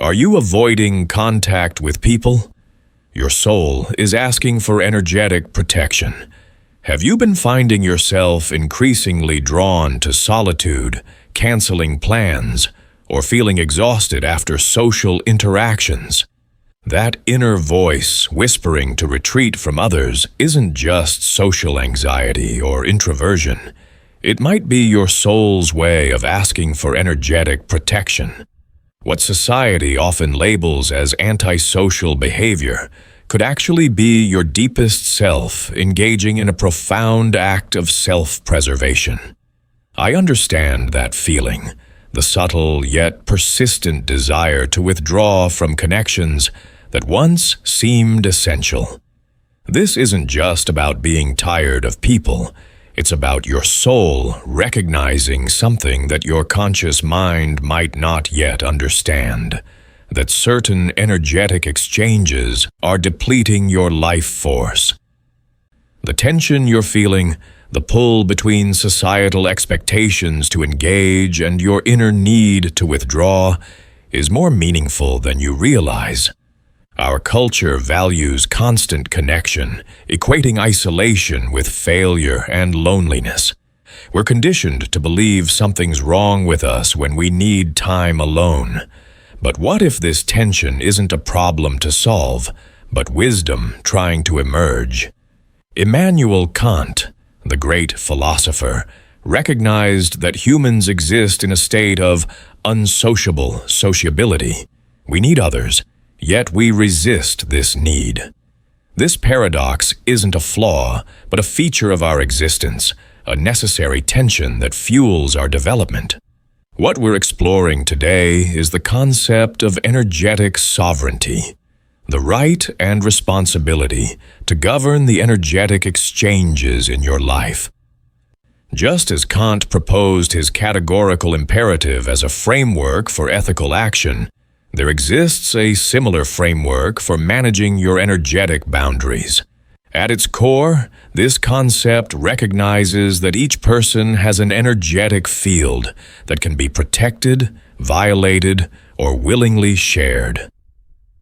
Are you avoiding contact with people? Your soul is asking for energetic protection. Have you been finding yourself increasingly drawn to solitude, canceling plans, or feeling exhausted after social interactions? That inner voice whispering to retreat from others isn't just social anxiety or introversion. It might be your soul's way of asking for energetic protection. What society often labels as antisocial behavior could actually be your deepest self engaging in a profound act of self-preservation. I understand that feeling, the subtle yet persistent desire to withdraw from connections that once seemed essential. This isn't just about being tired of people. It's about your soul recognizing something that your conscious mind might not yet understand, that certain energetic exchanges are depleting your life force. The tension you're feeling, the pull between societal expectations to engage and your inner need to withdraw, is more meaningful than you realize. Our culture values constant connection, equating isolation with failure and loneliness. We're conditioned to believe something's wrong with us when we need time alone. But what if this tension isn't a problem to solve, but wisdom trying to emerge? Immanuel Kant, the great philosopher, recognized that humans exist in a state of unsociable sociability. We need others, yet we resist this need. This paradox isn't a flaw, but a feature of our existence, a necessary tension that fuels our development. What we're exploring today is the concept of energetic sovereignty, the right and responsibility to govern the energetic exchanges in your life. Just as Kant proposed his categorical imperative as a framework for ethical action, there exists a similar framework for managing your energetic boundaries. At its core, this concept recognizes that each person has an energetic field that can be protected, violated, or willingly shared.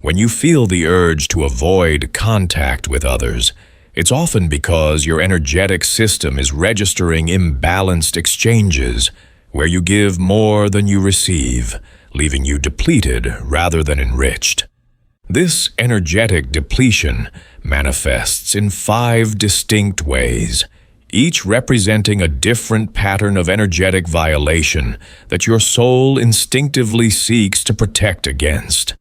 When you feel the urge to avoid contact with others, it's often because your energetic system is registering imbalanced exchanges where you give more than you receive, leaving you depleted rather than enriched. This energetic depletion manifests in 5 distinct ways, each representing a different pattern of energetic violation that your soul instinctively seeks to protect against.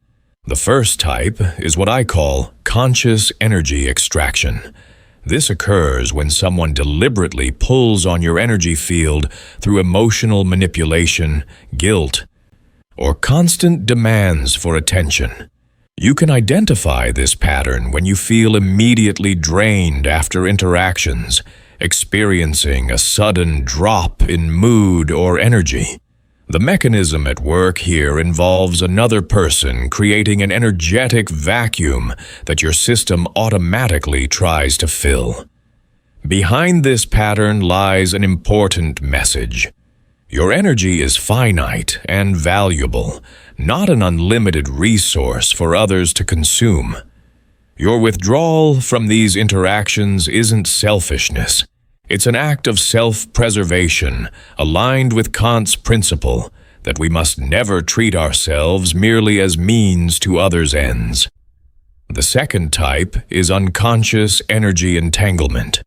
The first type is what I call conscious energy extraction. This occurs when someone deliberately pulls on your energy field through emotional manipulation, guilt, or constant demands for attention. You can identify this pattern when you feel immediately drained after interactions, experiencing a sudden drop in mood or energy. The mechanism at work here involves another person creating an energetic vacuum that your system automatically tries to fill. Behind this pattern lies an important message. Your energy is finite and valuable, not an unlimited resource for others to consume. Your withdrawal from these interactions isn't selfishness. It's an act of self-preservation, aligned with Kant's principle that we must never treat ourselves merely as means to others' ends. The second type is unconscious energy entanglement.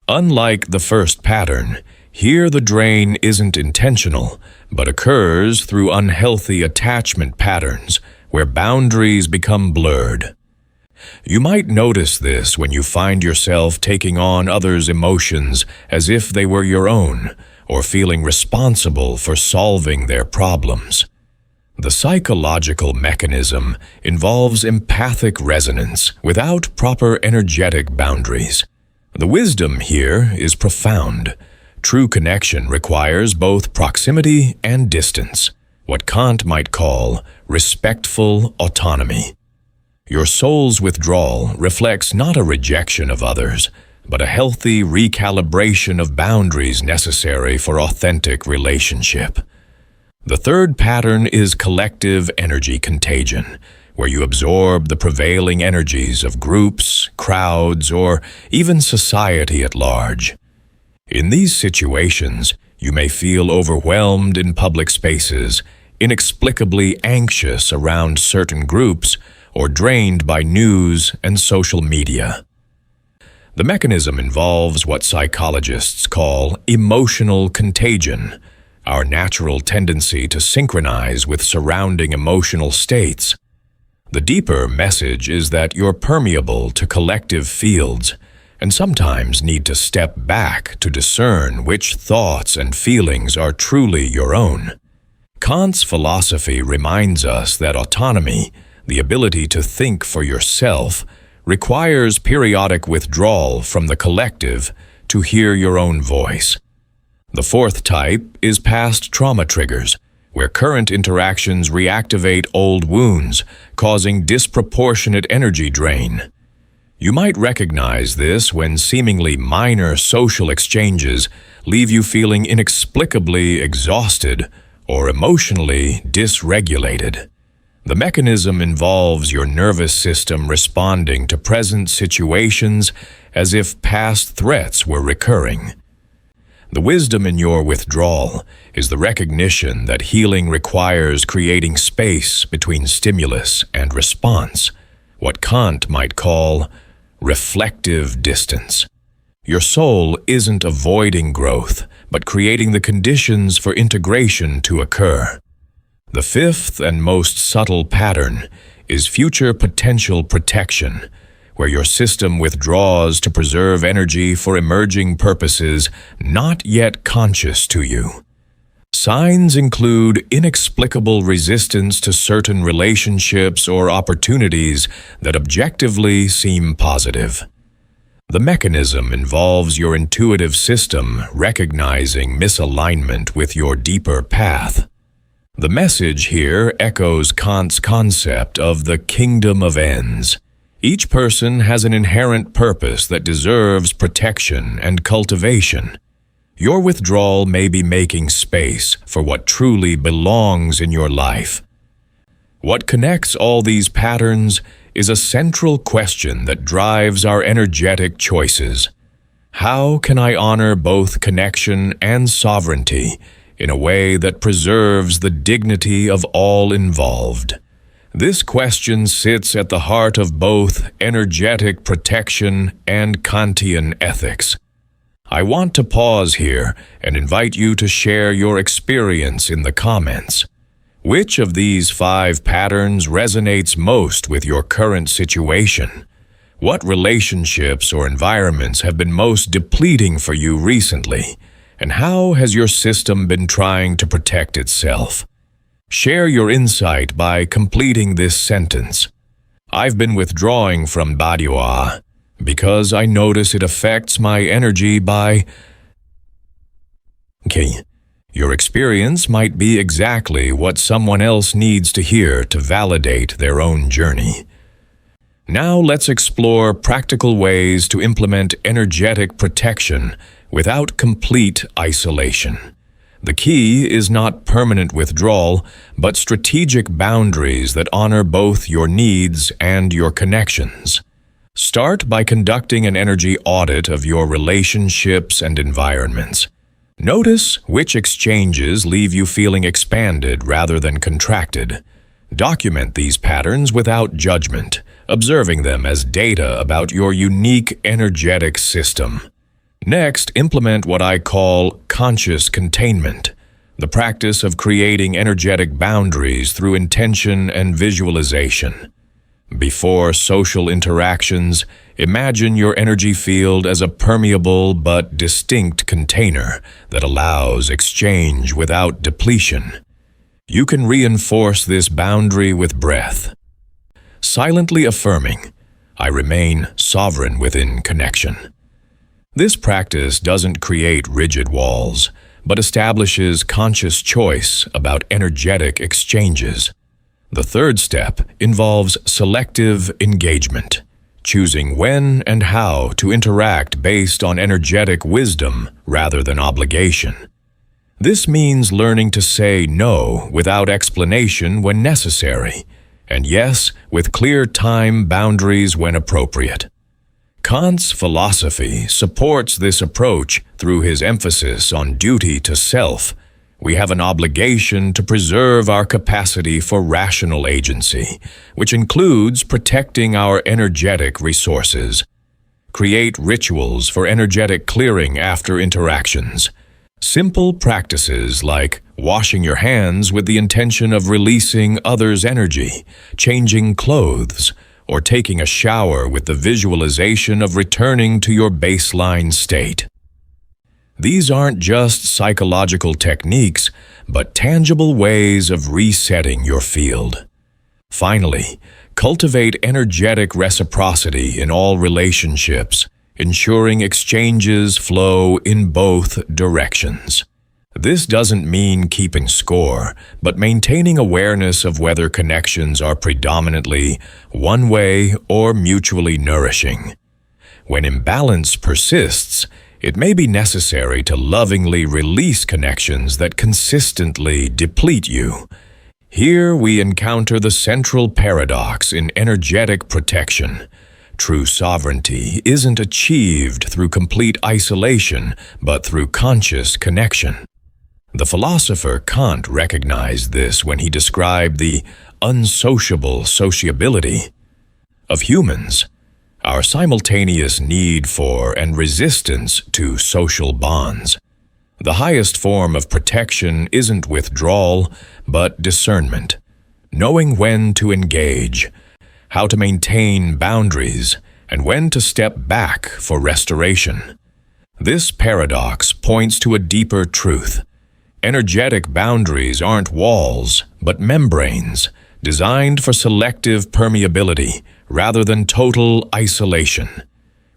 Unlike the first pattern, here the drain isn't intentional, but occurs through unhealthy attachment patterns where boundaries become blurred. You might notice this when you find yourself taking on others' emotions as if they were your own, or feeling responsible for solving their problems. The psychological mechanism involves empathic resonance without proper energetic boundaries. The wisdom here is profound. True connection requires both proximity and distance, what Kant might call respectful autonomy. Your soul's withdrawal reflects not a rejection of others, but a healthy recalibration of boundaries necessary for authentic relationship. The third pattern is collective energy contagion, where you absorb the prevailing energies of groups, crowds, or even society at large. In these situations, you may feel overwhelmed in public spaces, inexplicably anxious around certain groups, or drained by news and social media. The mechanism involves what psychologists call emotional contagion, our natural tendency to synchronize with surrounding emotional states. The deeper message is that you're permeable to collective fields and sometimes need to step back to discern which thoughts and feelings are truly your own. Kant's philosophy reminds us that autonomy, the ability to think for yourself, requires periodic withdrawal from the collective to hear your own voice. The fourth type is past trauma triggers, where current interactions reactivate old wounds, causing disproportionate energy drain. You might recognize this when seemingly minor social exchanges leave you feeling inexplicably exhausted or emotionally dysregulated. The mechanism involves your nervous system responding to present situations as if past threats were recurring. The wisdom in your withdrawal is the recognition that healing requires creating space between stimulus and response, what Kant might call reflective distance. Your soul isn't avoiding growth, but creating the conditions for integration to occur. The fifth and most subtle pattern is future potential protection, where your system withdraws to preserve energy for emerging purposes not yet conscious to you. Signs include inexplicable resistance to certain relationships or opportunities that objectively seem positive. The mechanism involves your intuitive system recognizing misalignment with your deeper path. The message here echoes Kant's concept of the kingdom of ends. Each person has an inherent purpose that deserves protection and cultivation. Your withdrawal may be making space for what truly belongs in your life. What connects all these patterns is a central question that drives our energetic choices. How can I honor both connection and sovereignty in a way that preserves the dignity of all involved? This question sits at the heart of both energetic protection and Kantian ethics. I want to pause here and invite you to share your experience in the comments. Which of these 5 patterns resonates most with your current situation? What relationships or environments have been most depleting for you recently? And how has your system been trying to protect itself? Share your insight by completing this sentence. I've been withdrawing from Badioa because I notice it affects my energy by... Okay, your experience might be exactly what someone else needs to hear to validate their own journey. Now let's explore practical ways to implement energetic protection without complete isolation. The key is not permanent withdrawal, but strategic boundaries that honor both your needs and your connections. Start by conducting an energy audit of your relationships and environments. Notice which exchanges leave you feeling expanded rather than contracted. Document these patterns without judgment, observing them as data about your unique energetic system. Next, implement what I call conscious containment, the practice of creating energetic boundaries through intention and visualization. Before social interactions, imagine your energy field as a permeable but distinct container that allows exchange without depletion. You can reinforce this boundary with breath, silently affirming, I remain sovereign within connection. This practice doesn't create rigid walls, but establishes conscious choice about energetic exchanges. The third step involves selective engagement, choosing when and how to interact based on energetic wisdom rather than obligation. This means learning to say no without explanation when necessary, and yes with clear time boundaries when appropriate. Kant's philosophy supports this approach through his emphasis on duty to self. We have an obligation to preserve our capacity for rational agency, which includes protecting our energetic resources. Create rituals for energetic clearing after interactions. Simple practices like washing your hands with the intention of releasing others' energy, changing clothes, or taking a shower with the visualization of returning to your baseline state. These aren't just psychological techniques, but tangible ways of resetting your field. Finally, cultivate energetic reciprocity in all relationships, ensuring exchanges flow in both directions. This doesn't mean keeping score, but maintaining awareness of whether connections are predominantly one-way or mutually nourishing. When imbalance persists, it may be necessary to lovingly release connections that consistently deplete you. Here we encounter the central paradox in energetic protection. True sovereignty isn't achieved through complete isolation, but through conscious connection. The philosopher Kant recognized this when he described the unsociable sociability of humans, our simultaneous need for and resistance to social bonds. The highest form of protection isn't withdrawal, but discernment, knowing when to engage, how to maintain boundaries, and when to step back for restoration. This paradox points to a deeper truth. Energetic boundaries aren't walls, but membranes, designed for selective permeability rather than total isolation.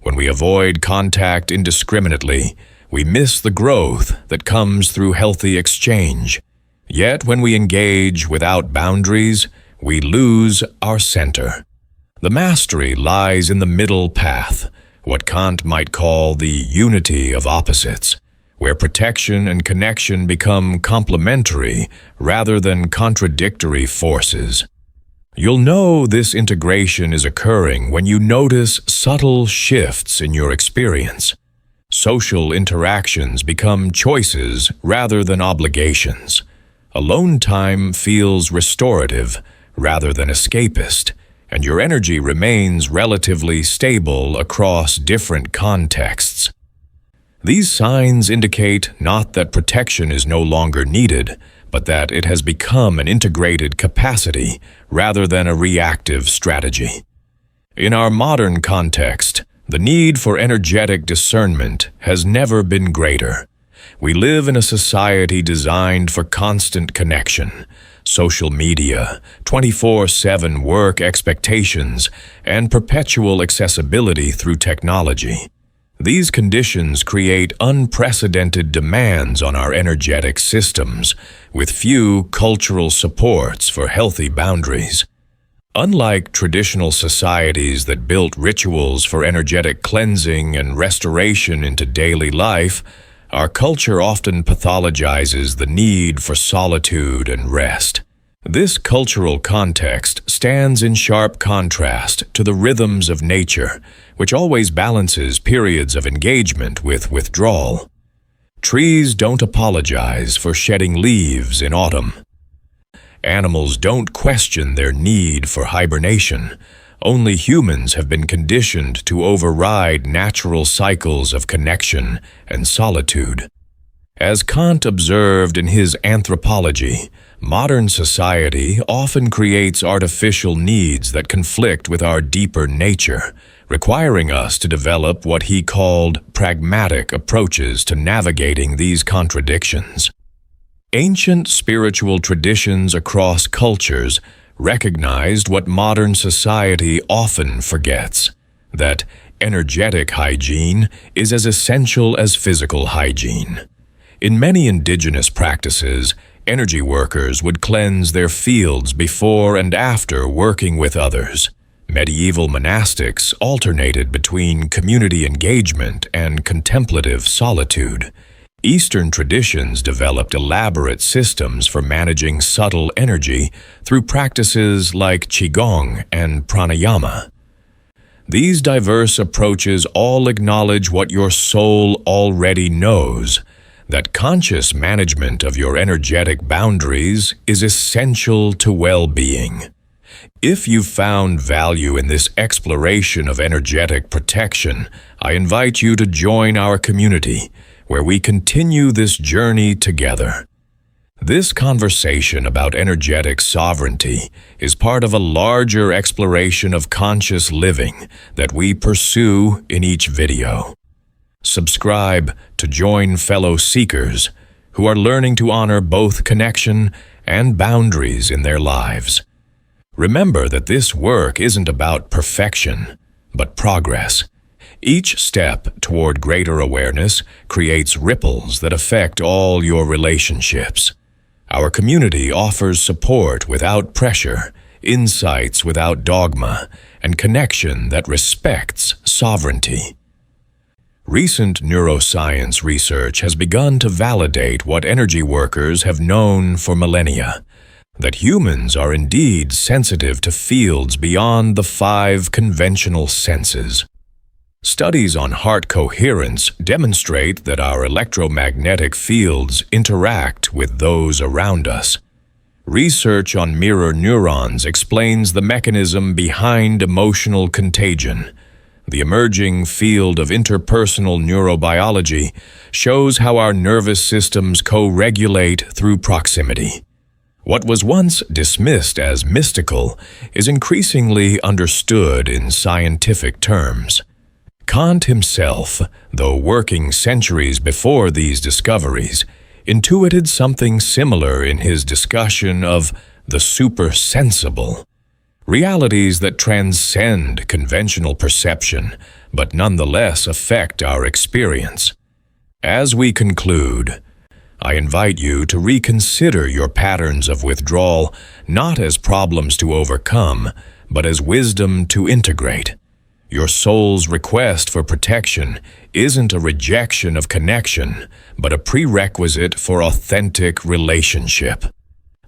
When we avoid contact indiscriminately, we miss the growth that comes through healthy exchange. Yet when we engage without boundaries, we lose our center. The mastery lies in the middle path, what Kant might call the unity of opposites, where protection and connection become complementary rather than contradictory forces. You'll know this integration is occurring when you notice subtle shifts in your experience. Social interactions become choices rather than obligations. Alone time feels restorative rather than escapist, and your energy remains relatively stable across different contexts. These signs indicate not that protection is no longer needed, but that it has become an integrated capacity rather than a reactive strategy. In our modern context, the need for energetic discernment has never been greater. We live in a society designed for constant connection. Social media, 24/7 work expectations, and perpetual accessibility through technology. These conditions create unprecedented demands on our energetic systems, with few cultural supports for healthy boundaries. Unlike traditional societies that built rituals for energetic cleansing and restoration into daily life, our culture often pathologizes the need for solitude and rest. This cultural context stands in sharp contrast to the rhythms of nature, which always balances periods of engagement with withdrawal. Trees don't apologize for shedding leaves in autumn. Animals don't question their need for hibernation. Only humans have been conditioned to override natural cycles of connection and solitude. As Kant observed in his Anthropology, modern society often creates artificial needs that conflict with our deeper nature, requiring us to develop what he called pragmatic approaches to navigating these contradictions. Ancient spiritual traditions across cultures recognized what modern society often forgets, that energetic hygiene is as essential as physical hygiene. In many indigenous practices, energy workers would cleanse their fields before and after working with others. Medieval monastics alternated between community engagement and contemplative solitude. Eastern traditions developed elaborate systems for managing subtle energy through practices like Qigong and Pranayama. These diverse approaches all acknowledge what your soul already knows, that conscious management of your energetic boundaries is essential to well-being. If you've found value in this exploration of energetic protection, I invite you to join our community, where we continue this journey together. This conversation about energetic sovereignty is part of a larger exploration of conscious living that we pursue in each video. Subscribe to join fellow seekers who are learning to honor both connection and boundaries in their lives. Remember that this work isn't about perfection, but progress. Each step toward greater awareness creates ripples that affect all your relationships. Our community offers support without pressure, insights without dogma, and connection that respects sovereignty. Recent neuroscience research has begun to validate what energy workers have known for millennia, that humans are indeed sensitive to fields beyond the 5 conventional senses. Studies on heart coherence demonstrate that our electromagnetic fields interact with those around us. Research on mirror neurons explains the mechanism behind emotional contagion. The emerging field of interpersonal neurobiology shows how our nervous systems co-regulate through proximity. What was once dismissed as mystical is increasingly understood in scientific terms. Kant himself, though working centuries before these discoveries, intuited something similar in his discussion of the supersensible, realities that transcend conventional perception but nonetheless affect our experience. As we conclude, I invite you to reconsider your patterns of withdrawal not as problems to overcome, but as wisdom to integrate. Your soul's request for protection isn't a rejection of connection, but a prerequisite for authentic relationship.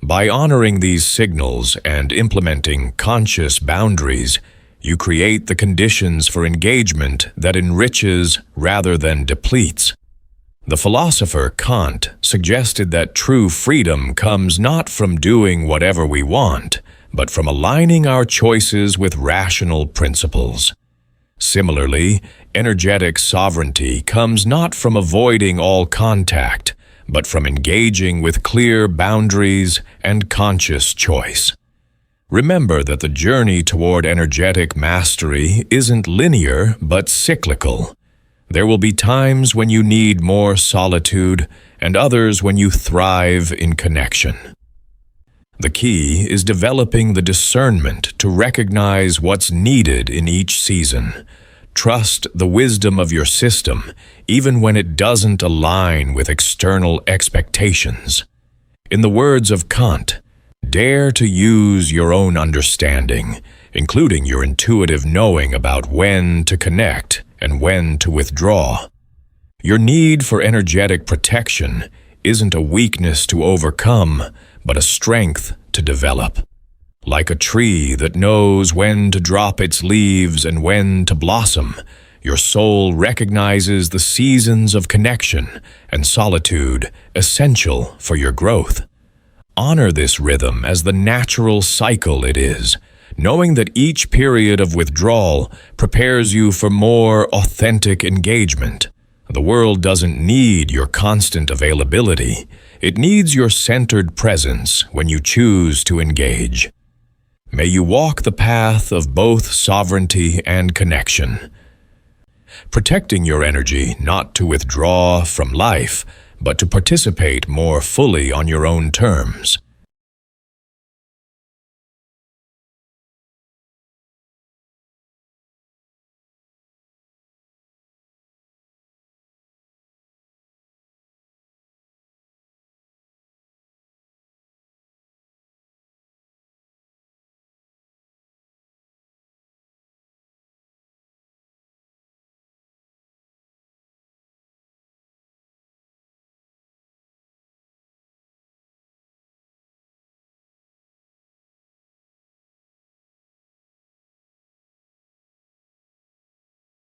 By honoring these signals and implementing conscious boundaries, you create the conditions for engagement that enriches rather than depletes. The philosopher Kant suggested that true freedom comes not from doing whatever we want, but from aligning our choices with rational principles. Similarly, energetic sovereignty comes not from avoiding all contact, but from engaging with clear boundaries and conscious choice. Remember that the journey toward energetic mastery isn't linear but cyclical. There will be times when you need more solitude and others when you thrive in connection. The key is developing the discernment to recognize what's needed in each season. Trust the wisdom of your system, even when it doesn't align with external expectations. In the words of Kant, dare to use your own understanding, including your intuitive knowing about when to connect and when to withdraw. Your need for energetic protection isn't a weakness to overcome, but a strength to develop. Like a tree that knows when to drop its leaves and when to blossom, your soul recognizes the seasons of connection and solitude essential for your growth. Honor this rhythm as the natural cycle it is, knowing that each period of withdrawal prepares you for more authentic engagement. The world doesn't need your constant availability. It needs your centered presence when you choose to engage. May you walk the path of both sovereignty and connection, protecting your energy not to withdraw from life, but to participate more fully on your own terms.